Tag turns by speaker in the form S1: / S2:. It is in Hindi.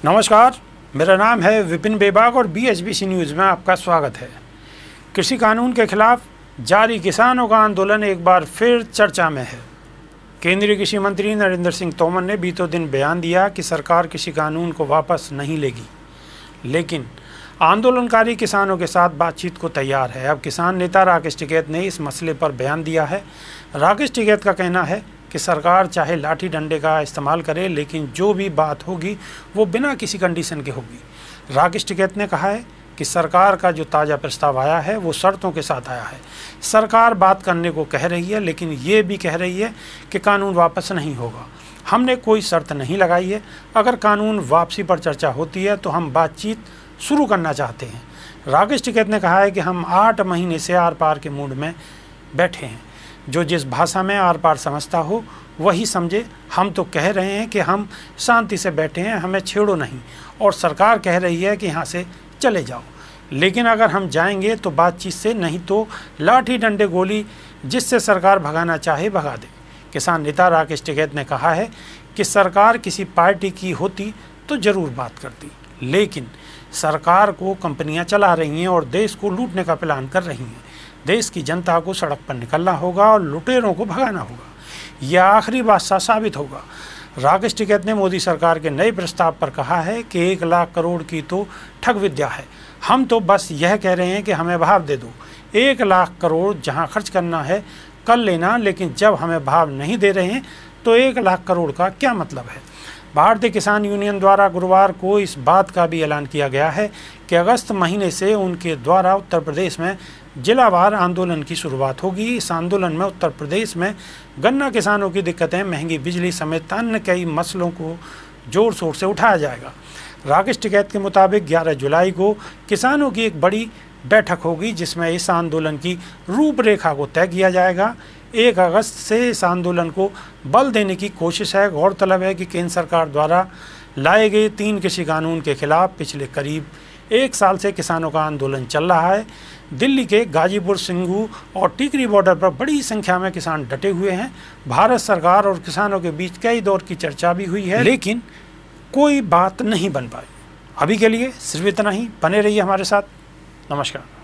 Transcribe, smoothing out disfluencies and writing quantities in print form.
S1: नमस्कार, मेरा नाम है विपिन बेबाग और BHBC न्यूज़ में आपका स्वागत है। कृषि कानून के खिलाफ जारी किसानों का आंदोलन एक बार फिर चर्चा में है। केंद्रीय कृषि मंत्री नरेंद्र सिंह तोमर ने बीतों दिन बयान दिया कि सरकार कृषि कानून को वापस नहीं लेगी, लेकिन आंदोलनकारी किसानों के साथ बातचीत को तैयार है। अब किसान नेता राकेश टिकैत ने इस मसले पर बयान दिया है। राकेश टिकैत का कहना है कि सरकार चाहे लाठी डंडे का इस्तेमाल करे, लेकिन जो भी बात होगी वो बिना किसी कंडीशन के होगी। राकेश टिकैत ने कहा है कि सरकार का जो ताज़ा प्रस्ताव आया है वो शर्तों के साथ आया है। सरकार बात करने को कह रही है, लेकिन ये भी कह रही है कि कानून वापस नहीं होगा। हमने कोई शर्त नहीं लगाई है। अगर कानून वापसी पर चर्चा होती है तो हम बातचीत शुरू करना चाहते हैं। राकेश टिकैत ने कहा है कि हम 8 महीने से आर पार के मूड में बैठे हैं। जो जिस भाषा में आर पार समझता हो वही समझे। हम तो कह रहे हैं कि हम शांति से बैठे हैं, हमें छेड़ो नहीं, और सरकार कह रही है कि यहाँ से चले जाओ। लेकिन अगर हम जाएंगे तो बातचीत से, नहीं तो लाठी डंडे गोली जिससे सरकार भगाना चाहे भगा दे। किसान नेता राकेश टिकैत ने कहा है कि सरकार किसी पार्टी की होती तो ज़रूर बात करती, लेकिन सरकार को कंपनियां चला रही हैं और देश को लूटने का प्लान कर रही हैं। देश की जनता को सड़क पर निकलना होगा और लुटेरों को भगाना होगा। यह आखिरी बादशाह साबित होगा। राकेश टिकैत ने मोदी सरकार के नए प्रस्ताव पर कहा है कि 1 लाख करोड़ की तो ठग विद्या है। हम तो बस यह कह रहे हैं कि हमें भाव दे दो। 1 लाख करोड़ जहां खर्च करना है कर लेना, लेकिन जब हमें भाव नहीं दे रहे हैं तो 1 लाख करोड़ का क्या मतलब है। भारतीय किसान यूनियन द्वारा गुरुवार को इस बात का भी ऐलान किया गया है कि अगस्त महीने से उनके द्वारा उत्तर प्रदेश में जिलावार आंदोलन की शुरुआत होगी। इस आंदोलन में उत्तर प्रदेश में गन्ना किसानों की दिक्कतें, महंगी बिजली समेत अन्य कई मसलों को जोर शोर से उठाया जाएगा। राकेश टिकैत के मुताबिक 11 जुलाई को किसानों की एक बड़ी बैठक होगी, जिसमें इस आंदोलन की रूपरेखा को तय किया जाएगा। 1 अगस्त से इस आंदोलन को बल देने की कोशिश है। गौरतलब है कि केंद्र सरकार द्वारा लाए गए 3 कृषि कानून के खिलाफ पिछले करीब 1 साल से किसानों का आंदोलन चल रहा है। दिल्ली के गाजीपुर, सिंघू और टिकरी बॉर्डर पर बड़ी संख्या में किसान डटे हुए हैं। भारत सरकार और किसानों के बीच कई दौर की चर्चा भी हुई है, लेकिन कोई बात नहीं बन पाई। अभी के लिए सिर्फ इतना ही। बने रहिए हमारे साथ। नमस्कार।